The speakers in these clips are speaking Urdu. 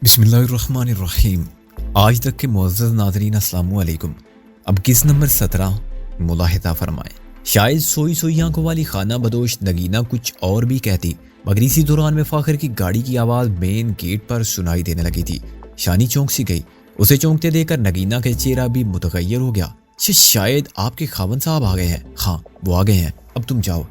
بسم اللہ الرحمن الرحیم۔ آج تک کے معزز ناظرین السلام علیکم۔ اب کس نمبر 17 ملاحظہ فرمائیں۔ شاید سوئی سوئی آنکھوں والی خانہ بدوش نگینہ کچھ اور بھی کہتی، مگر اسی دوران میں فاخر کی گاڑی کی آواز مین گیٹ پر سنائی دینے لگی تھی۔ شانی چونک سی گئی۔ اسے چونکتے دیکھ کر نگینہ کا چہرہ بھی متغیر ہو گیا۔ شاید آپ کے خاوند صاحب آ گئے ہیں۔ ہاں وہ آ گئے ہیں، اب تم جاؤ۔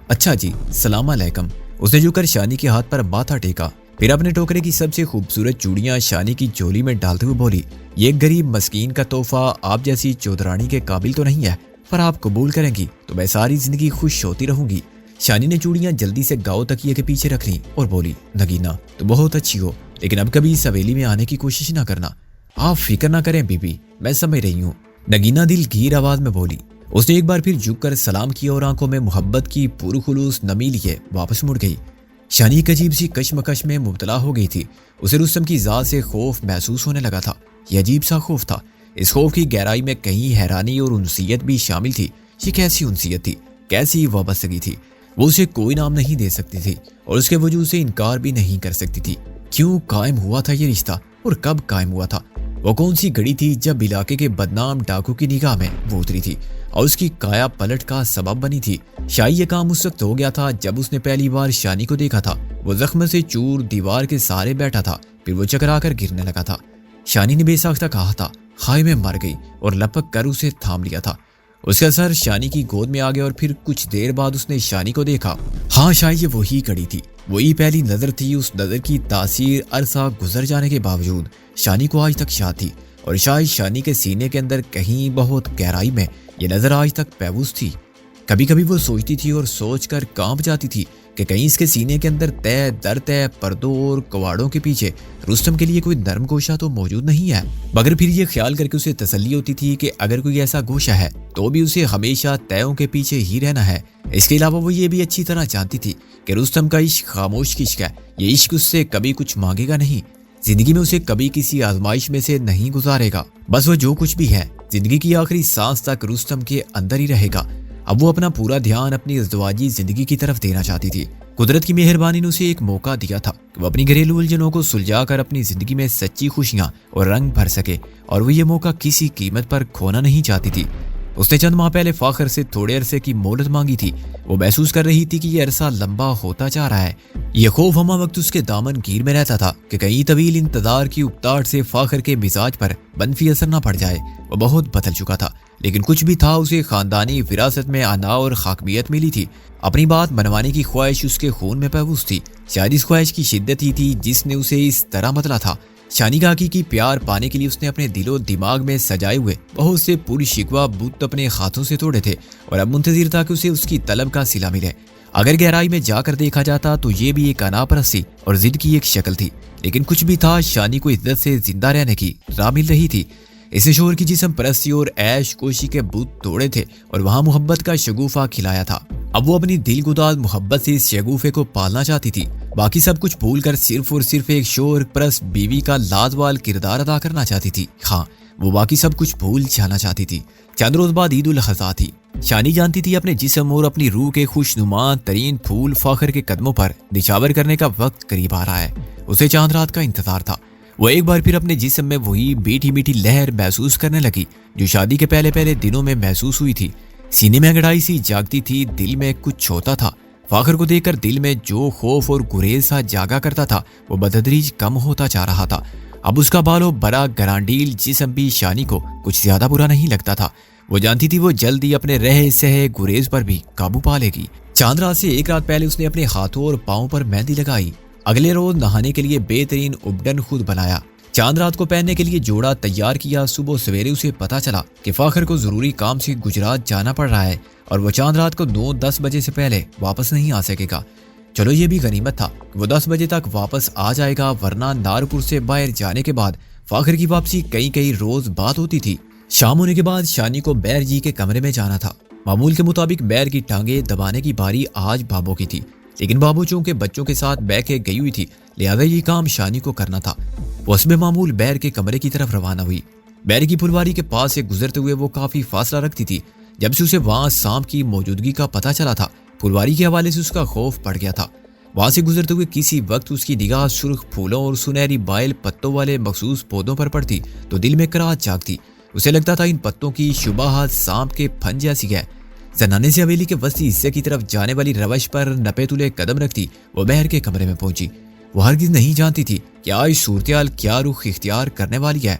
اچھا جی، سلام علیکم۔ اس نے جھک کر شانی کے ہاتھ پر ماتھا ٹیکا، پھر اپنے ٹوکرے کی سب سے خوبصورت چوڑیاں شانی کی چولی میں ڈالتے ہوئے بولی، یہ غریب مسکین کا تحفہ آپ جیسی چودرانی کے قابل تو نہیں ہے، پر آپ قبول کریں گی تو میں ساری زندگی خوش ہوتی رہوں گی۔ شانی نے چوڑیاں جلدی سے گاؤ تکیے کے پیچھے رکھ لیں اور بولی، نگینہ تو بہت اچھی ہو، لیکن اب کبھی اس حویلی میں آنے کی کوشش نہ کرنا۔ آپ فکر نہ کریں بی بی، میں سمجھ رہی ہوں، نگینہ دل گیر آواز میں بولی۔ اس نے ایک بار پھر جھک کر سلام کیا اور آنکھوں میں محبت کی پرخلوص نمی لیے واپس مڑ گئی۔ شانی ایک عجیب سی کشمکش میں مبتلا ہو گئی تھی۔ اسے رستم کی ذات سے خوف محسوس ہونے لگا تھا۔ یہ عجیب سا خوف تھا۔ اس خوف کی گہرائی میں کہیں حیرانی اور انسیت بھی شامل تھی۔ یہ کیسی انسیت تھی، کیسی وابستگی تھی؟ وہ اسے کوئی نام نہیں دے سکتی تھی اور اس کے وجود سے انکار بھی نہیں کر سکتی تھی۔ کیوں قائم ہوا تھا یہ رشتہ اور کب قائم ہوا تھا؟ وہ کون سی گھڑی تھی جب علاقے کے بدنام ڈاکو کی نگاہ میں وہ اتری تھی اور اس کی کایا پلٹ کا سبب بنی تھی؟ شاید یہ کام اس وقت ہو گیا تھا جب اس نے پہلی بار شانی کو دیکھا تھا۔ وہ زخم سے چور دیوار کے سہارے بیٹھا تھا، پھر وہ چکرا کر گرنے لگا تھا۔ شانی نے بے ساختہ کہا تھا، ہائے میں مر گئی، اور لپک کر اسے تھام لیا تھا۔ اس کا سر شانی کی گود میں آ گیا اور پھر کچھ دیر بعد اس نے شانی کو دیکھا۔ ہاں شاید یہ وہی گھڑی تھی، وہی پہلی نظر تھی۔ اس نظر کی تاثیر عرصہ گزر جانے کے باوجود شانی کو آج تک یاد تھی، اور شاید شانی کے سینے کے اندر کہیں بہت گہرائی میں یہ نظر آج تک پیوست تھی۔ کبھی کبھی وہ سوچتی تھی اور سوچ کر کانپ جاتی تھی کہ کہیں اس کے سینے کے اندر طے در طے پردوں اور کواڑوں کے پیچھے رستم کے لیے کوئی نرم گوشہ تو موجود نہیں ہے۔ مگر پھر یہ خیال کر کے اسے تسلی ہوتی تھی کہ اگر کوئی ایسا گوشہ ہے تو بھی اسے ہمیشہ طےوں کے پیچھے ہی رہنا ہے۔ اس کے علاوہ وہ یہ بھی اچھی طرح جانتی تھی کہ رستم کا عشق خاموش عشق ہے۔ یہ عشق اس سے کبھی کچھ مانگے گا نہیں، زندگی میں اسے کبھی کسی آزمائش میں سے نہیں گزارے گا۔ بس وہ جو کچھ بھی ہے زندگی کی آخری سانس تک رستم کے اندر ہی رہے گا۔ اب وہ اپنا پورا دھیان اپنی ازدواجی زندگی کی طرف دینا چاہتی تھی۔ قدرت کی مہربانی نے اسے ایک موقع دیا تھا کہ وہ اپنی گھریلو الجھنوں کو سلجھا کر اپنی زندگی میں سچی خوشیاں اور رنگ بھر سکے، اور وہ یہ موقع کسی قیمت پر کھونا نہیں چاہتی تھی۔ اس نے چند ماہ پہلے فاخر سے تھوڑے عرصے کی مہلت مانگی تھی۔ وہ محسوس کر رہی تھی کہ یہ عرصہ لمبا ہوتا جا رہا ہے۔ یہ خوف ہمہ وقت اس کے دامن گیر میں رہتا تھا کہ کہیں طویل انتظار کی اکتاہٹ سے فاخر کے مزاج پر منفی اثر نہ پڑ جائے۔ وہ بہت بدل چکا تھا، لیکن کچھ بھی تھا، اسے خاندانی وراثت میں انا اور حاکمیت ملی تھی۔ اپنی بات منوانے کی خواہش اس کے خون میں پیوست تھی۔ شاید اس خواہش کی شدت ہی تھی جس نے اسے اس طرح بدلا تھا۔ شانی کا حقیقی پیار پانے کے لیے اس نے اپنے دل و دماغ میں سجائے ہوئے بہت سے پوری شکوہ بت اپنے ہاتھوں سے توڑے تھے، اور اب منتظر تھا کہ اسے اس کی طلب کا صلہ ملے۔ اگر گہرائی میں جا کر دیکھا جاتا تو یہ بھی ایک انا پرستی اور ضد کی ایک شکل تھی، لیکن کچھ بھی تھا، شانی کو عزت سے زندہ رہنے کی راہ مل رہی تھی۔ اسے شوہر کی جسم پرستی اور عیش کوشی کے بت توڑے تھے اور وہاں محبت کا شگوفہ کھلایا تھا۔ اب وہ اپنی دل گداز محبت سے اس شگوفے کو پالنا چاہتی تھی، باقی سب کچھ بھول کر صرف اور صرف ایک شوہر پرست بیوی کا لازوال کردار ادا کرنا چاہتی تھی۔ ہاں، وہ باقی سب کچھ بھول جانا چاہتی تھی۔ چند روز بعد عید الاضحیٰ تھی۔ شانی جانتی تھی اپنے جسم اور اپنی روح کے خوشنما ترین پھول فاخر کے قدموں پر نچھاور کرنے کا وقت قریب آ رہا ہے۔ اسے چاند رات کا انتظار تھا۔ وہ ایک بار پھر اپنے جسم میں وہی میٹھی میٹھی لہر محسوس کرنے لگی جو شادی کے پہلے پہلے دنوں میں محسوس ہوئی تھی۔ سینے میں انگڑائی سی جاگتی تھی، دل میں کچھ ہوتا تھا۔ فاخر کو دیکھ کر دل میں جو خوف اور گریز سا جاگا کرتا تھا وہ بتدریج کم ہوتا جا رہا تھا۔ اب اس کا بالو بڑا گرانڈیل جسم بھی شانی کو کچھ زیادہ برا نہیں لگتا تھا۔ وہ جانتی تھی وہ جلدی اپنے رہے سہے گریز پر بھی قابو پا لے گی۔ چاند رات سے ایک رات پہلے اس نے اپنے ہاتھوں اور پاؤں پر مہندی لگائی۔ اگلے روز نہانے کے لیے بہترین ابڈن خود بنایا۔ چاند رات کو پہننے کے لیے جوڑا تیار کیا۔ صبح سویرے اسے پتا چلا کہ فاخر کو ضروری کام سے گجرات جانا پڑ رہا ہے اور وہ چاند رات کو 9-10 بجے سے پہلے واپس نہیں آ سکے گا۔ چلو یہ بھی غنیمت تھا کہ وہ 10 بجے تک واپس آ جائے گا، ورنہ نارپور سے باہر جانے کے بعد فاخر کی واپسی کئی روز بعد ہوتی تھی۔ شام ہونے کے بعد شانی کو بیر جی کے کمرے میں جانا تھا۔ معمول کے مطابق بیر کی ٹانگیں دبانے کی باری آج بابو کی تھی، لیکن بابو چونکہ بچوں کے ساتھ بہ کے گئی ہوئی تھی، لہذا یہ کام شانی کو کرنا تھا۔ وہ حسب معمول بیر کے کمرے کی طرف روانہ ہوئی۔ بیر کی پھلواری کے پاس سے گزرتے ہوئے وہ کافی فاصلہ رکھتی تھی۔ جب سے اسے وہاں سانپ کی موجودگی کا پتہ چلا تھا، پھلواری کے حوالے سے اس کا خوف بڑھ گیا تھا۔ وہاں سے گزرتے ہوئے کسی وقت اس کی نگاہ سرخ پھولوں اور سنہری بائل پتوں والے مخصوص پودوں پر پڑتی تو دل میں کراہت جاگتی۔ اسے لگتا تھا ان پتوں کی شباہت سانپ کے پھن جیسی ہے۔ زنانے سے حویلی کے وسطی حصے کی طرف جانے والی روش پر نپے تلے قدم رکھتی وہ بہر کے کمرے میں پہنچی۔ وہ ہرگز نہیں جانتی تھی کہ آج صورتحال کیا رخ اختیار کرنے والی ہے۔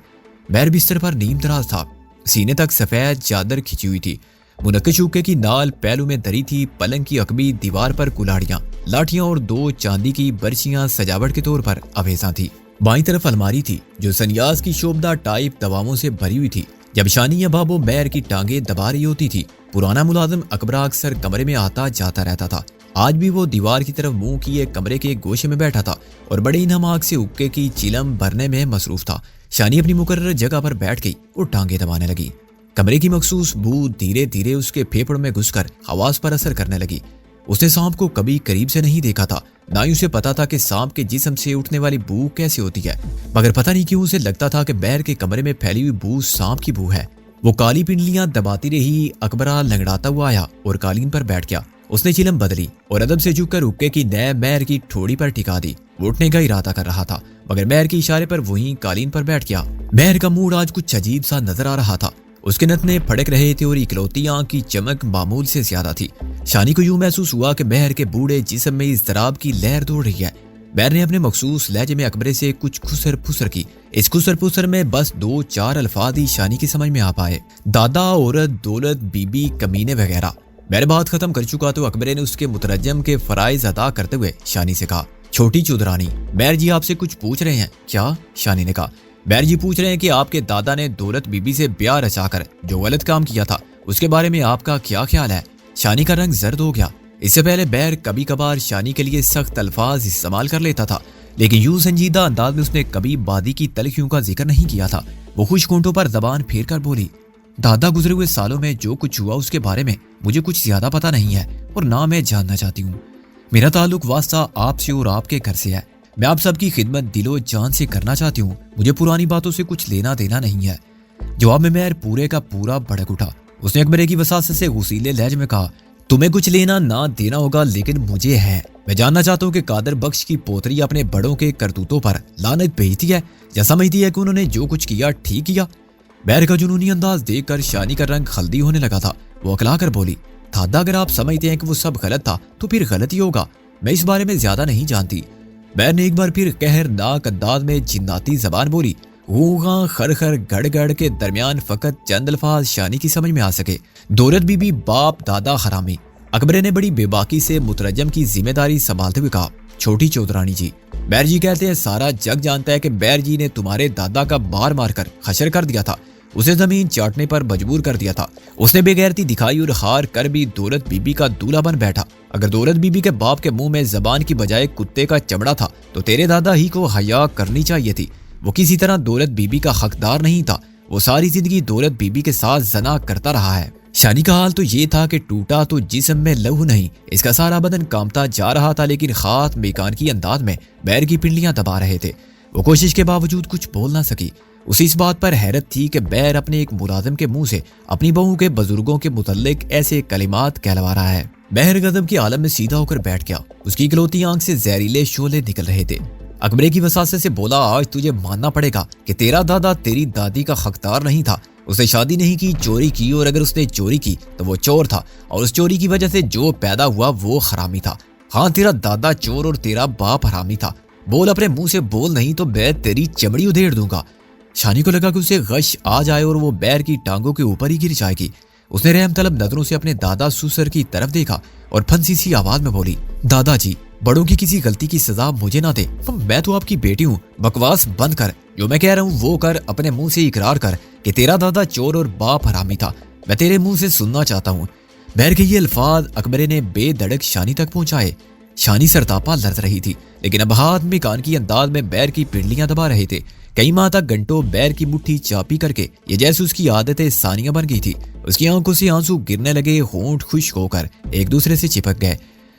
بہر بستر پر نیم دراز تھا، سینے تک سفید چادر کھچی ہوئی تھی، منقش حقے کی نال پہلو میں دری تھی، پلنگ کی عقبی دیوار پر کلاڑیاں، لاٹھیاں اور 2 چاندی کی برچیاں سجاوٹ کے طور پر آویزاں تھی۔ بائیں طرف الماری تھی جو سنیاز کی شوبدہ ٹائپ دواؤں سے بھری ہوئی تھی۔ جب شانی یا بابو بہر کی ٹانگیں دبا رہی ہوتی تھی، پرانا ملازم اکبرہ اکثر کمرے میں آتا جاتا رہتا تھا۔ آج بھی وہ دیوار کی طرف منہ کیے کمرے کے گوشے میں بیٹھا تھا اور بڑے نماک سے حقے کی چیلم بھرنے میں مصروف تھا۔ شانی اپنی مقررہ جگہ پر بیٹھ گئی اور ٹانگیں دبانے لگی۔ کمرے کی مخصوص بو دھیرے دھیرے اس کے پھیپھڑوں میں گھس کر حواس پر اثر کرنے لگی۔ اس نے سانپ کو کبھی قریب سے نہیں دیکھا تھا، نہ ہی اسے پتا تھا کہ سانپ کے جسم سے اٹھنے والی بو کیسے ہوتی ہے، مگر پتہ نہیں کیوں اسے لگتا تھا کہ بہر کے کمرے میں پھیلی ہوئی بو سانپ کی بو ہے۔ وہ کالی پنڈلیاں دباتی رہی۔ اکبرہ لنگڑاتا ہوا آیا اور قالین پر بیٹھ گیا۔ اس نے چلم بدلی اور ادب سے جھک کر حقے کی نیب بہر کی ٹھوڑی پر ٹکا دی۔ وہ اٹھنے کا ارادہ کر رہا تھا مگر بہر کے اشارے پر وہیں قالین پر بیٹھ گیا۔ بہر کا موڈ آج کچھ عجیب سا نظر آ رہا تھا۔ اس کے نتنے پھڑک رہے تھے اور اکلوتی آنکھ کی چمک معمول سے زیادہ تھی۔ شانی کو یوں محسوس ہوا کہ بہر کے بوڑھے جسم میں اضطراب کی لہر دوڑ رہی ہے۔ بہر نے اپنے مخصوص لہجے میں اکبرے سے کچھ خسر پھسر کی۔ اس خسر پھسر میں بس 2-4 الفاظ ہی شانی کی سمجھ میں آ پائے: دادا، عورت، دولت، بی بی، کمینے وغیرہ۔ بہر بات ختم کر چکا تو اکبرے نے اس کے مترجم کے فرائض ادا کرتے ہوئے شانی سے کہا: چھوٹی چودرانی، بہر جی آپ سے کچھ پوچھ رہے ہیں کیا؟ شانی نے کہا: بہر جی پوچھ رہے ہیں کہ آپ کے دادا نے دولت بی بی سے بیاہ رچا کر جو غلط کام کیا تھا اس کے بارے میں آپ کا کیا خیال ہے؟ شانی کا رنگ زرد ہو گیا۔ اس سے پہلے بہر کبھی کبھار شانی کے لیے سخت الفاظ استعمال کر لیتا تھا، لیکن یوں سنجیدہ انداز میں اس نے کبھی بادی کی تلخیوں کا ذکر نہیں کیا تھا۔ وہ خوش کونٹوں پر زبان پھیر کر بولی: دادا گزرے ہوئے سالوں میں جو کچھ ہوا اس کے بارے میں مجھے کچھ زیادہ پتہ نہیں ہے اور نہ میں جاننا چاہتی ہوں۔ میرا تعلق واسطہ آپ سے اور آپ کے گھر سے ہے۔ میں آپ سب کی خدمت دل و جان سے کرنا چاہتی ہوں۔ مجھے پرانی باتوں سے کچھ لینا دینا نہیں ہے۔ جواب میں بہر پورے کا پورا بھڑک اٹھا۔ اس نے اکبرے کی وساست سے غصیلے لہجے میں کہا: تمہیں کچھ لینا نہ دینا ہوگا لیکن مجھے ہے۔ میں جاننا چاہتا ہوں کہ قادر بخش کی پوتری اپنے بڑوں کے کرتوتوں پر لعنت بھیجتی ہے یا سمجھتی ہے کہ انہوں نے جو کچھ کیا ٹھیک کیا؟ بہر کا جنونی انداز دیکھ کر شانی کا رنگ ہلدی ہونے لگا تھا۔ وہ اکلا کر بولی: دادا اگر آپ سمجھتے ہیں کہ وہ سب غلط تھا تو پھر غلط ہی ہوگا، میں اس بارے میں زیادہ نہیں جانتی۔ بہر نے ایک بار پھر قہرناک انداز میں جناتی زبان بولی۔ غوغاں خرخر گڑ گڑ کے درمیان فقط چند الفاظ شانی کی سمجھ میں آ سکے: دولت بی بی، باپ دادا حرامی۔ اکبرے نے بڑی بے باکی سے مترجم کی ذمہ داری سنبھالتے ہوئے کہا: چھوٹی چودرانی جی، بہر جی کہتے ہیں سارا جگ جانتا ہے کہ بہر جی نے تمہارے دادا کا بار مار کر حشر کر دیا تھا، اسے زمین چاٹنے پر مجبور کر دیا تھا۔ اس نے بے غیرتی دکھائی اور ہار کر بھی دولت بی بی کا دولہا بن بیٹھا۔ اگر دولت بی بی کے باپ کے منہ میں زبان کی بجائے کتے کا چمڑا تھا تو تیرے دادا ہی کو حیا کرنی چاہیے تھی۔ وہ کسی طرح دولت بی بی کا حقدار نہیں تھا، وہ ساری زندگی دولت بی بی کے ساتھ زنا کرتا رہا ہے۔ شانی کا حال تو یہ تھا کہ ٹوٹا تو جسم میں لہو نہیں، اس کا سارا بدن کامتا جا رہا تھا، لیکن خات میکانیکی انداز میں بہر کی پنڈلیاں دبا رہے تھے۔ وہ کوشش کے باوجود کچھ بول نہ سکی۔ اسے اس بات پر حیرت تھی کہ بہر اپنے ایک ملازم کے منہ سے اپنی بہو کے بزرگوں کے متعلق ایسے کلمات کہلوا رہا ہے۔ بہر غضب کے عالم میں سیدھا ہو کر بیٹھ گیا۔ اس کی اکلوتی آنکھ سے زہریلے شعلے نکل رہے تھے۔ اکبرے کی وساست سے بولا: آج تجھے ماننا پڑے گا کہ تیرا دادا تیری دادی کا حقدار نہیں تھا، اس نے شادی نہیں کی، چوری کی، اور اگر اس نے چوری کی تو وہ چور تھا اور اس چوری کی وجہ سے جو پیدا ہوا وہ حرامی تھا۔ ہاں، تیرا دادا چور اور تیرا باپ حرامی تھا۔ بول، اپنے منہ سے بول، نہیں تو میں تیری چمڑی ادھیڑ دوں گا۔ شانی کو لگا کہ اسے غش آ جائے اور وہ بہر کی ٹانگوں کے اوپر ہی گر جائے گی۔ اس نے رحم طلب نظروں سے اپنے دادا سسر کی طرف دیکھا اور پھنسی سی آواز میں بولی: دادا جی، بڑوں کی کسی غلطی کی سزا مجھے نہ دے، میں تو آپ کی بیٹی ہوں۔ بکواس بند کر، جو میں کہہ رہا ہوں وہ کر، اپنے منہ سے اقرار کر کہ تیرا دادا چور اور باپ حرامی تھا۔ میں تیرے منہ سے سننا چاہتا ہوں۔ بہر کے یہ الفاظ اکبرے نے بے دھڑک شانی تک پہنچائے۔ شانی سرتاپا لرز رہی تھی، لیکن اب ہاتھ میں کان کی انداز میں بہر کی پنڈلیاں دبا رہے تھے۔ کئی ماہ تک گھنٹوں بہر کی مٹھی چاپی کر کے یہ جیسے اس کی عادت ثانیہ بن گئی تھی۔ اس کی آنکھوں سے آنسو گرنے لگے، ہونٹ خشک ہو کر ایک دوسرے سے چپک گئے۔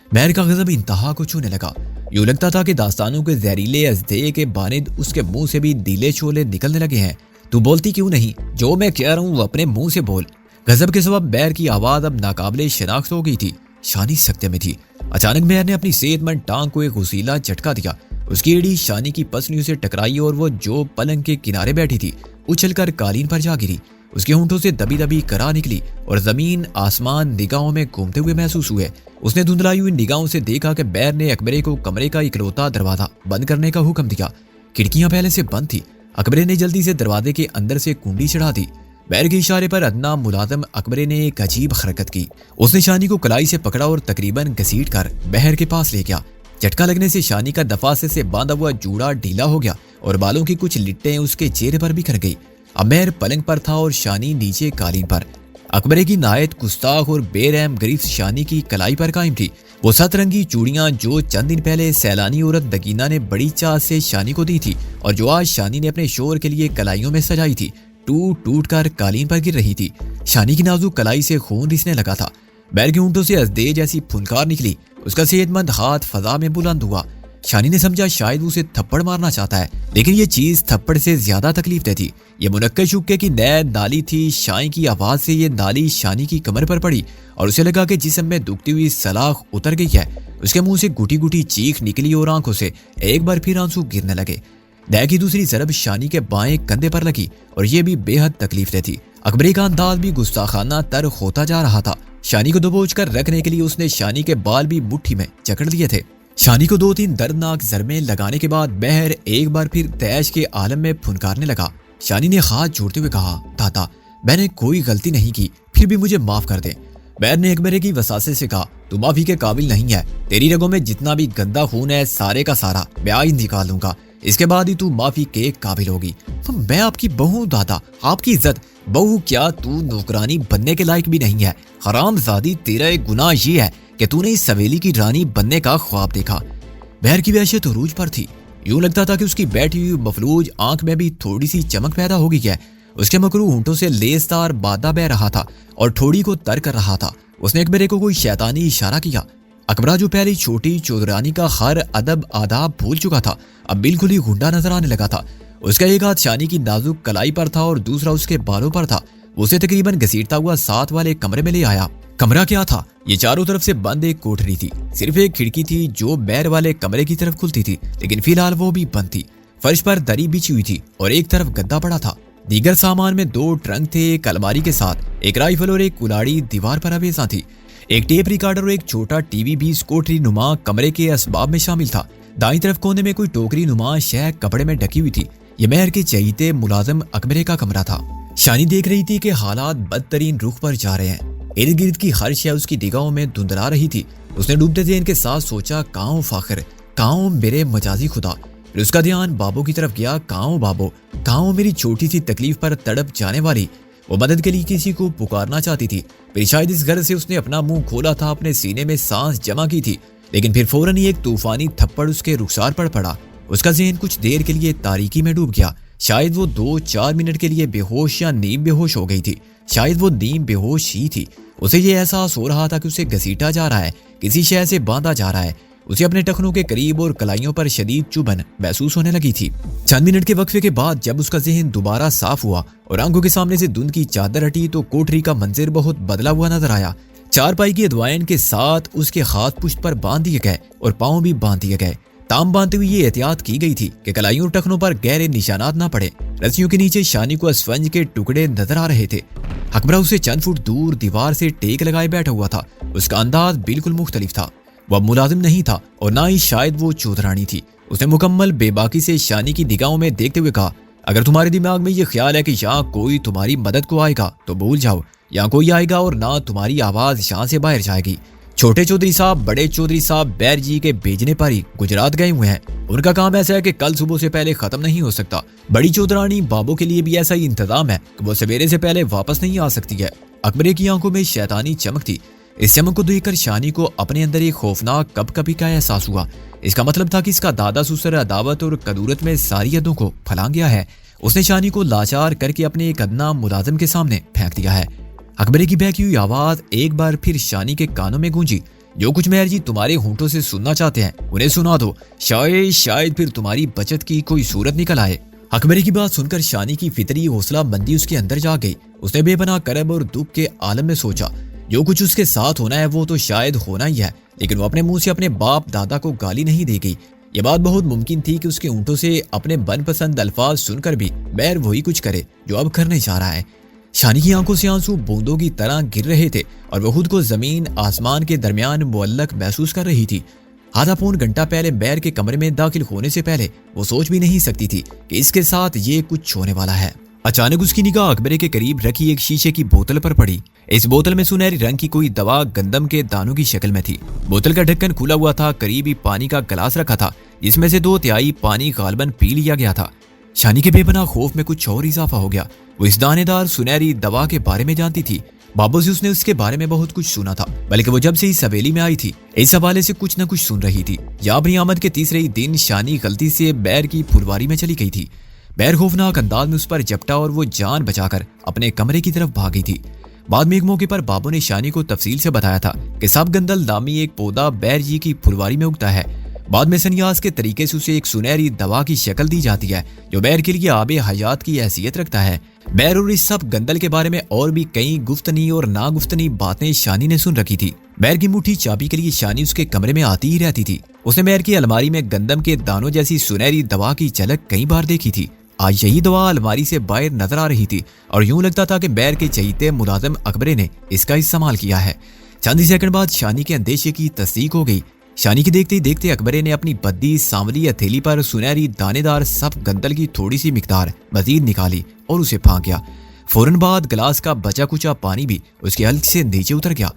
بہر کا غضب انتہا کو چھونے لگا۔ یوں لگتا تھا کہ داستانوں کے زہریلے ازدے کے باند اس کے منہ سے بھی دیلے شعلے نکلنے لگے ہیں۔ تو بولتی کیوں نہیں؟ جو میں کہہ رہا ہوں اپنے منہ سے بول۔ غضب کے سبب بہر کی آواز اب ناقابل شناخت ہو گئی تھی۔ شانی سکتے میں تھی۔ اچانک مہر نے اپنی صحت مند ٹانگ کو ایک غسیلا جھٹکا دیا۔ اس کی ایڑی شانی کی پسلیوں سے ٹکرائی اور وہ جو پلنگ کے کنارے بیٹھی تھی اچھل کر قالین پر جا گری۔ اس کے ہونٹوں سے دبی دبی کرا نکلی اور زمین آسمان نگاہوں میں گھومتے ہوئے محسوس ہوئے۔ اس نے دھندلائی ہوئی نگاہوں سے دیکھا کہ بیر نے اکبرے کو کمرے کا اکلوتا دروازہ بند کرنے کا حکم دیا۔ کھڑکیاں پہلے سے بند تھی۔ اکبرے نے جلدی سے دروازے کے اندر سے کنڈی چڑھا دی۔ بیر کے اشارے پر ادنا ملازم اکبرے نے ایک عجیب حرکت کی۔ اس نے شانی کو کلائی سے پکڑا اور تقریباً گھسیٹ کر بہر کے پاس لے گیا۔ جھٹکا لگنے سے شانی کا دفاسے سے باندھا ہوا جوڑا ڈھیلا ہو گیا اور بالوں کی کچھ لٹیں اس کے چہرے پر بکھر گئی۔ اب مہر پلنگ پر تھا اور شانی نیچے قالین پر۔ اکبرے کی نہایت گستاخ اور بے رحم گرفت شانی کی کلائی پر قائم تھی۔ وہ 7 رنگی چوڑیاں جو چند دن پہلے سیلانی عورت دگینہ نے بڑی چاہ سے شانی کو دی تھی اور جو آج شانی نے اپنے شوہر کے لیے کلائیوں میں سجائی تھی، ٹوٹ ٹوٹ کر قالین پر گر رہی تھی۔ شانی کی نازک کلائی سے خون رسنے لگا تھا۔ بیر کے ہونٹوں سے ازدے جیسی پھنکار نکلی۔ اس کا صحت مند ہاتھ فضا میں بلند ہوا۔ شانی نے سمجھا شاید وہ اسے تھپڑ مارنا چاہتا ہے، لیکن یہ چیز تھپڑ سے زیادہ تکلیف دہ تھی۔ یہ منقش حقے کی نئے نالی تھی۔ شائیں کی آواز سے یہ نالی شانی کی کمر پر پڑی اور اسے لگا کہ جسم میں دکھتی ہوئی سلاخ اتر گئی ہے۔ اس کے منہ سے گھٹی گھٹی چیخ نکلی اور آنکھوں سے ایک بار پھر آنسو گرنے لگے۔ نئے کی دوسری ضرب شانی کے بائیں کندھے پر لگی اور یہ بھی بے حد تکلیف دہ تھی۔ اکبری کا انداز بھی گستاخانہ تر ہوتا جا رہا تھا۔ شانی کو دبوچ کر رکھنے کے لیے اس نے شانی کے بال بھی مٹھی میں جکڑ لیے تھے۔ شانی کو 2-3 دردناک ضربیں لگانے کے بعد بہر ایک بار پھر تیش کے عالم میں پھنکارنے لگا۔ شانی نے ہاتھ جوڑتے ہوئے کہا، دادا میں نے کوئی غلطی نہیں کی، پھر بھی مجھے معاف کر دیں۔ بہر نے اکبرے کی وساسے سے کہا، تو معافی کے قابل نہیں ہے۔ تیری رگوں میں جتنا بھی گندا خون ہے سارے کا سارا میں آج نکال لوں گا، اس کے بعد ہی تو معافی کے قابل ہوگی۔ میں آپ کی بہو ہوں دادا، آپ کی عزت بہو کیا تو نوکرانی بننے کے لائق بھی نہیں ہے۔ حرام زادی، تیرا ایک گناہ یہ ہے کہ تو نے اس سویلی کی رانی بننے کا خواب دیکھا۔ بہر کی وحشت عروج پر تھی۔ یوں لگتا تھا کہ اس کی بیٹھی ہوئی مفلوج آنکھ میں بھی تھوڑی سی چمک پیدا ہو گئی ہے۔ اس کے مکروہ ہونٹوں سے لیسدار بادہ بہ رہا تھا اور ٹھوڑی کو تر کر رہا تھا۔ اس نے اکبرے کو کوئی شیطانی اشارہ کیا۔ اکبرہ جو پہلی چھوٹی چودرانی کا ہر ادب آداب بھول چکا تھا، اب بالکل ہی گنڈا نظر آنے لگا تھا۔ اس کا ایک ہاتھ شانی کی نازک کلائی پر تھا اور دوسرا اس کے بالوں پر تھا۔ اسے تقریباً گھسیٹتا ہوا ساتھ والے کمرے میں لے آیا۔ کمرہ کیا تھا؟ یہ چاروں طرف سے بند ایک کوٹھری تھی۔ صرف ایک کھڑکی تھی جو بیر والے کمرے کی طرف کھلتی تھی، لیکن فی الحال وہ بھی بند تھی۔ فرش پر دری بچھی ہوئی تھی اور ایک طرف گدا پڑا تھا۔ دیگر سامان میں 2 ٹرنک تھے، ایک الماری کے ساتھ ایک رائفل اور ایک کلاڑی دیوار پر اویزاں تھی۔ ایک ٹیپ ریکارڈر اور ایک چھوٹا ٹی وی بھی اس کوٹھری نما کمرے کے اسباب میں شامل تھا۔ دائیں طرف کونے میں کوئی ٹوکری نما شے کپڑے میں ڈھکی ہوئی تھی۔ یہ مہر کے چہیتے ملازم اکبرے کا کمرہ تھا۔ شانی دیکھ رہی تھی کہ حالات بدترین رخ پر جا رہے ہیں۔ ارد گرد کی ہر شے اس کی نگاہوں میں دھندلا رہی تھی۔ اس نے ڈوبتے ذہن کے ساتھ سوچا، کہاں فاخر، کہاں میرے مجازی خدا۔ پھر اس کا دھیان بابو کی طرف گیا۔ کہاں بابو، کہاں میری چھوٹی سی تکلیف پر تڑپ جانے والی۔ وہ مدد کے لیے کسی کو پکارنا چاہتی تھی۔ پھر شاید اس غرض سے اس نے اپنا منہ کھولا تھا، اپنے سینے میں سانس جمع کی تھی، لیکن پھر فوراً ہی ایک طوفانی تھپڑ اس کے رخسار پر پڑا۔ اس کا ذہن کچھ دیر کے لیے تاریکی میں ڈوب گیا۔ شاید وہ 2-4 منٹ کے لیے بے ہوش یا نیم بے ہوش ہو گئی تھی۔ شاید وہ نیم بے ہوش ہی تھی۔ اسے یہ احساس ہو رہا تھا کہ اسے گھسیٹا جا رہا ہے، کسی شے سے باندھا جا رہا ہے۔ اسے اپنے ٹخنوں کے قریب اور کلائیوں پر شدید چبھن محسوس ہونے لگی تھی۔ چند منٹ کے وقفے کے بعد جب اس کا ذہن دوبارہ صاف ہوا اور آنکھوں کے سامنے سے دھند کی چادر ہٹی تو کوٹری کا منظر بہت بدلا ہوا نظر آیا۔ چارپائی کی ادوائن کے ساتھ اس کے ہاتھ پشت پر باندھ دیے گئے اور پاؤں بھی باندھ دیے گئے۔ تام باندھتے ہوئے یہ احتیاط کی گئی تھی کہ کلائیوں اور ٹخنوں پر گہرے نشانات نہ پڑے۔ رسیوں کے نیچے شانی کو اسفنج کے ٹکڑے نظر آ رہے تھے۔ اکبرہ اسے چند فٹ دور دیوار سے ٹیک لگائے بیٹھا ہوا تھا۔ اس کا انداز بالکل مختلف تھا۔ وہ ملازم نہیں تھا اور نہ ہی شاید وہ چودرانی تھی۔ اس نے مکمل بے باکی سے شانی کی نگاہوں میں دیکھتے ہوئے کہا، اگر تمہارے دماغ میں یہ خیال ہے کہ یہاں کوئی تمہاری مدد کو آئے گا تو بھول جاؤ، یہاں کوئی آئے گا اور نہ تمہاری آواز یہاں سے باہر جائے گی۔ چھوٹے چودھری صاحب بڑے چودھری صاحب بیر جی کے بھیجنے پر ہی گجرات گئے ہوئے ہیں۔ ان کا کام ایسا ہے کہ کل صبح سے پہلے ختم نہیں ہو سکتا۔ بڑی چودرانی بابو کے لیے بھی ایسا ہی انتظام ہے کہ وہ سویرے سے پہلے واپس نہیں آ سکتی ہے۔ اکبرے کی آنکھوں میں شیطانی چمک تھی۔ اس چمک کو دیکھ کر شانی کو اپنے اندر ایک خوفناک کپ کپی کا احساس ہوا۔ اس کا مطلب تھا کہ اس کا دادا سسر عداوت اور کدورت میں ساری حدوں کو پھلانگ گیا ہے۔ اس نے شانی کو لاچار کر کے اپنے ایک ادنا ملازم کے سامنے پھینک دیا ہے۔ اکبرے کی بہکی ہوئی آواز ایک بار پھر شانی کے کانوں میں گونجی، جو کچھ مہر جی تمہارے ہونٹوں سے سننا چاہتے ہیں انہیں سنا دو، شاید پھر تمہاری بچت کی کوئی صورت نکل آئے۔ اکبرے کی بات سن کر شانی کی فطری حوصلہ مندی اس کے اندر جا گئی۔ اس نے بے پناہ کرب اور دکھ کے عالم میں سوچا، جو کچھ اس کے ساتھ ہونا ہے وہ تو شاید ہونا ہی ہے۔ لیکن وہ اپنے منہ سے اپنے باپ دادا کو گالی نہیں دے گئی۔ یہ بات بہت ممکن تھی کہ اس کے اونٹوں سے اپنے من پسند الفاظ سن کر بھی بیر وہی کچھ کرے جو اب کرنے جا رہا ہے۔ شانی کی آنکھوں سے آنسو بوندوں کی طرح گر رہے تھے اور وہ خود کو زمین آسمان کے درمیان معلق محسوس کر رہی تھی۔ آدھا پون گھنٹہ پہلے بیر کے کمرے میں داخل ہونے سے پہلے وہ سوچ بھی نہیں سکتی تھی کہ اس کے ساتھ یہ کچھ ہونے والا ہے۔ اچانک اس کی نگاہ اکبرے کے قریب رکھی ایک شیشے کی بوتل پر پڑی۔ اس بوتل میں سنہری رنگ کی کوئی دوا گندم کے دانوں کی شکل میں تھی۔ بوتل کا ڈھکن کھلا ہوا تھا، قریب ہی پانی کا گلاس رکھا تھا جس میں سے 2/3 پانی غالباً پی لیا گیا تھا۔ شانی کے بے پناہ خوف میں کچھ اور اضافہ ہو گیا۔ وہ اس دانے دار سنہری دوا کے بارے میں جانتی تھی۔ بابوں سے اس نے اس کے بارے میں بہت کچھ سنا تھا، بلکہ وہ جب سے اس حویلی میں آئی تھی اس حوالے سے کچھ نہ کچھ سن رہی تھی۔ یا اپنی آمد کے تیسرے ہی دن شانی غلطی سے بیر کی پھلواری میں چلی گئی تھی۔ بیر خوفناک انداز میں اس پر جھپٹا اور وہ جان بچا کر اپنے کمرے کی طرف بھاگی تھی۔ بعد میں ایک موقع پر بابوں نے شانی کو تفصیل سے بتایا تھا کہ سب گندل نامی ایک پودا بیر جی کی پھلواری میں اگتا ہے۔ بعد میں سنیاس کے طریقے سے اسے ایک سنہری دوا کی شکل دی جاتی ہے جو بیر کے لیے آب حیات کی حیثیت رکھتا ہے۔ بیر اور اس سب گندل کے بارے میں اور بھی کئی گفتنی اور ناگفتنی باتیں شانی نے سن رکھی تھی۔ بیر کی مٹھی چابی کے لیے شانی اس کے کمرے میں آتی ہی رہتی تھی۔ اس نے بیر کی الماری میں گندم کے دانوں جیسی سنہری دوا کی جھلک کئی بار دیکھی تھی۔ آج یہی دوا الماری سے باہر نظر آ رہی تھی اور یوں لگتا تھا کہ بیر کے چہیتے ملازم اکبرے نے اس کا استعمال کیا ہے۔ چند سیکنڈ بعد شانی کے اندیشے کی تصدیق ہو گئی۔ شانی کی دیکھتے ہی دیکھتے اکبرے نے اپنی بدی سانولی ہتھیلی پر سنہری دانے دار سب گندل کی تھوڑی سی مقدار مزید نکالی اور اسے پھانک گیا۔ فوراً بعد گلاس کا بچا کچا پانی بھی اس کے حلق سے نیچے اتر گیا۔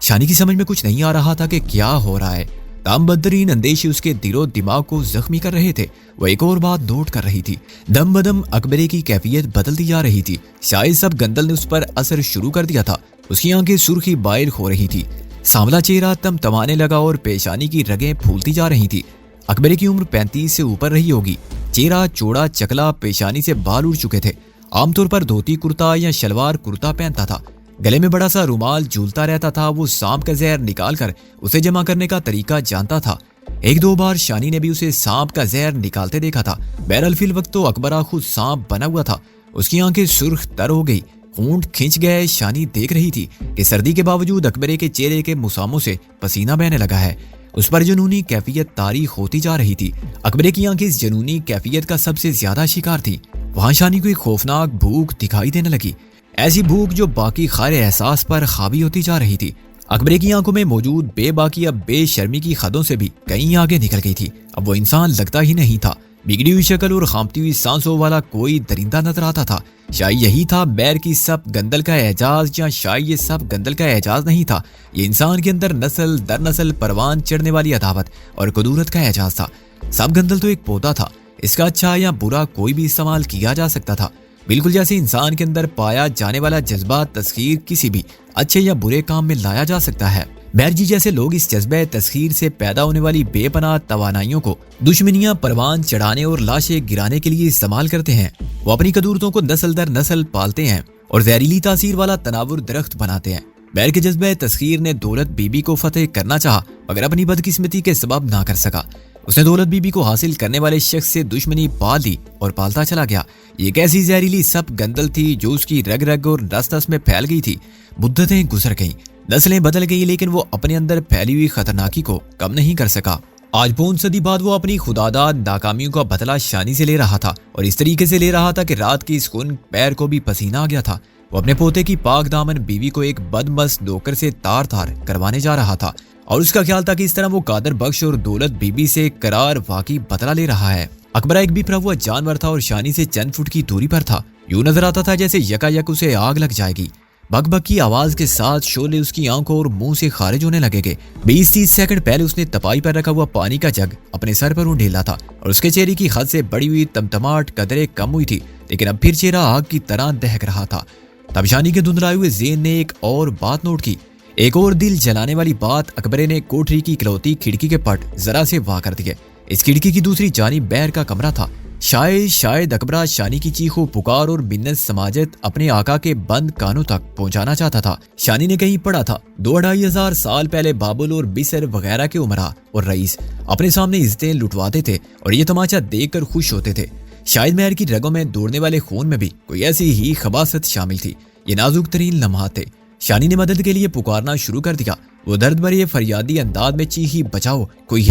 شانی کی سمجھ میں کچھ نہیں آ رہا تھا کہ کیا ہو رہا ہے۔ تام بدترین اندیشے اس کے دل و دماغ کو زخمی کر رہے تھے۔ وہ ایک اور بات نوٹ کر رہی تھی، دم بدم اکبرے کی کیفیت بدلتی جا رہی تھی۔ شاید سب گندل نے اس پر اثر شروع کر دیا تھا۔ اس کی آنکھیں سرخی بائر ہو رہی تھی، سانولا چہرہ تمتمانے لگا اور پیشانی کی رگیں پھولتی جا رہی تھی۔ اکبرے کی عمر 35 سے اوپر رہی ہوگی۔ چہرہ چوڑا چکلا، پیشانی سے بال اڑ چکے تھے۔ عام طور پر دھوتی کرتا یا شلوار کرتا پہنتا تھا۔ گلے میں بڑا سا رومال جھولتا رہتا تھا۔ وہ سانپ کا زہر نکال کر اسے جمع کرنے کا طریقہ جانتا تھا۔ ایک دو بار شانی نے بھی اسے سانپ کا زہر نکالتے دیکھا تھا۔ بہرحال فی الوقت تو اکبرہ خود سانپ بنا ہوا تھا۔ اس کی آنکھیں سرخ تر ہو گئی، ہونٹ کھنچ گئے۔ شانی دیکھ رہی تھی کہ سردی کے باوجود اکبرے کے چہرے کے مساموں سے پسینہ بہنے لگا ہے۔ اس پر جنونی کیفیت طاری ہوتی جا رہی تھی۔ اکبرے کی آنکھیں اس جنونی کیفیت کا سب سے زیادہ شکار تھی۔ وہاں شانی کو ایک خوفناک بھوک دکھائی دینے لگی، ایسی بھوک جو باقی خار احساس پر حاوی ہوتی جا رہی تھی۔ اکبرے کی آنکھوں میں موجود بے باکی اب بے شرمی کی حدوں سے بھی کہیں آگے نکل گئی تھی۔ اب وہ انسان لگتا ہی نہیں تھا، بگڑی ہوئی شکل اور خامتی ہوئی سانسوں والا کوئی درندہ نظر آتا تھا۔ شاید یہی تھا بیر کی سب گندل کا اعجاز، یا شاید یہ سب گندل کا اعجاز نہیں تھا، یہ انسان کے اندر نسل در نسل پروان چڑھنے والی عداوت اور قدورت کا اعجاز تھا۔ سب گندل تو ایک پودا تھا، اس کا اچھا یا برا کوئی بھی استعمال کیا جا سکتا تھا، بالکل جیسے انسان کے اندر پایا جانے والا جذبہ تسخیر کسی بھی اچھے یا برے کام میں لایا جا سکتا ہے۔ بیر جی جیسے لوگ اس جذبہ تسخیر سے پیدا ہونے والی بے پناہ توانائیوں کو دشمنیاں پروان چڑھانے اور لاشیں گرانے کے لیے استعمال کرتے ہیں۔ وہ اپنی قدورتوں کو نسل در نسل پالتے ہیں اور زہریلی تاثیر والا تناور درخت بناتے ہیں۔ بیر کے جذبہ تسخیر نے دولت بی بی کو فتح کرنا چاہا مگر اپنی بدقسمتی کے سبب نہ کر سکا۔ اس نے دولت بی بی کو حاصل کرنے والے شخص سے دشمنی پال لی اور پالتا چلا گیا۔ یہ ایک ایسی زہریلی سب گندل تھی جو اس کی رگ رگ اور نس نس میں پھیل گئی تھی۔ مدتیں گزر گئیں، نسلیں بدل گئی، لیکن وہ اپنے اندر پھیلی ہوئی خطرناکی کو کم نہیں کر سکا۔ آج پون صدی بعد وہ اپنی خداداد ناکامیوں کا بدلہ شانی سے لے رہا تھا، اور اس طریقے سے لے رہا تھا کہ رات کی سکون پیر کو بھی پسینہ آ گیا تھا۔ وہ اپنے پوتے کی پاک دامن بیوی کو ایک بدمست نوکر سے تار تار کروانے جا رہا تھا، اور اس کا خیال تھا کہ اس طرح وہ قادر بخش اور دولت بی بی سے قرار واقعی بدلہ لے رہا ہے۔ اکبرہ ایک بپرا ہوا جانور تھا اور شانی سے چند فٹ کی دوری پر تھا۔ یوں نظر آتا تھا جیسے یکا یک اسے آگ لگ جائے گی۔ بک بک کی آواز کے ساتھ شعلے اس کی آنکھوں اور منہ سے خارج ہونے لگے گے۔ 20-30 سیکنڈ پہلے اس نے تپائی پر رکھا ہوا پانی کا جگ اپنے سر پر اونڈیلا تھا، اور اس کے چہرے کی حد سے بڑی ہوئی تمتماہٹ قدرے کم ہوئی تھی، لیکن اب پھر چہرہ آگ کی طرح دہک رہا تھا۔ تب شانی کے دھندلائے ہوئے ذہن نے ایک اور بات نوٹ کی، ایک اور دل جلانے والی بات۔ اکبرے نے کوٹری کی اکلوتی کھڑکی کے پٹ ذرا سے وا کر دیے۔ اس کھڑکی کی دوسری جانب بیر کا کمرہ تھا۔ شاید اکبرہ شانی کی چیخو پکار اور منت سماجت اپنے آقا کے بند کانوں تک پہنچانا چاہتا تھا۔ شانی نے کہیں پڑھا تھا 2-2,500 سال پہلے بابل اور بسر وغیرہ کے عمرا اور رئیس اپنے سامنے عزتیں لٹواتے تھے اور یہ تماشا دیکھ کر خوش ہوتے تھے۔ شاید مہر کی رگوں میں دوڑنے والے خون میں بھی کوئی ایسی ہی خباثت شامل تھی۔ یہ نازک ترین لمحات تھے۔ شانی نے مدد کے لیے پکارنا شروع کر دیا۔ وہ درد بھرے فریادی انداز میں چیخی، بچاؤ، کوئی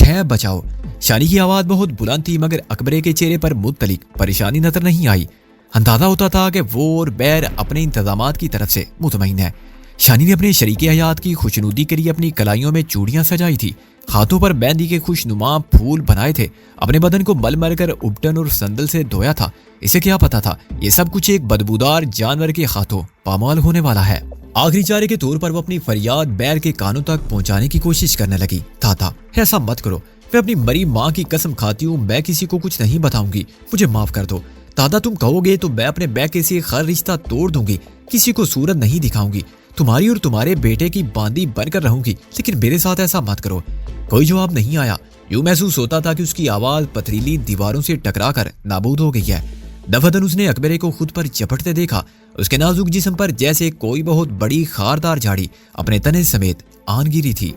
ہے بچاؤ۔ شانی کی آواز بہت بلند تھی مگر اکبرے کے چہرے پر متعلق پریشانی نظر نہیں آئی۔ اندازہ ہوتا تھا کہ وہ اور بیر اپنے انتظامات کی طرف سے مطمئن ہے۔ شانی نے اپنے شریک حیات کی خوشنودی کے لیے اپنی کلائیوں میں چوڑیاں سجائی تھی، ہاتھوں پر مہندی کے خوشنما پھول بنائے تھے، اپنے بدن کو مل مل کر ابٹن اور سندل سے دھویا تھا۔ اسے کیا پتا تھا یہ سب کچھ ایک بدبودار جانور کے ہاتھوں پامال ہونے والا ہے۔ آخری چارے کے طور پر وہ اپنی فریاد بیر کے کانوں تک پہنچانے کی کوشش کرنے لگی۔ تھا ایسا مت کرو، میں اپنی مری ماں کی قسم کھاتی ہوں، میں کسی کو کچھ نہیں بتاؤں گی، مجھے معاف کر دو۔ دادا تم کہو گے تو میں اپنے بیکے سے ہر رشتہ توڑ دوں گی، کسی کو صورت نہیں دکھاؤں گی، تمہاری اور تمہارے بیٹے کی باندی بن کر رہوں گی، لیکن میرے ساتھ ایسا مت کرو۔ کوئی جواب نہیں آیا۔ یوں محسوس ہوتا تھا کہ اس کی آواز پتھریلی دیواروں سے ٹکرا کر نابود ہو گئی ہے۔ دفعتاً اس نے اکبرے کو خود پر چپٹتے دیکھا۔ اس کے نازک جسم پر جیسے کوئی بہت بڑی خاردار جھاڑی اپنے تنے سمیت آن گری تھی۔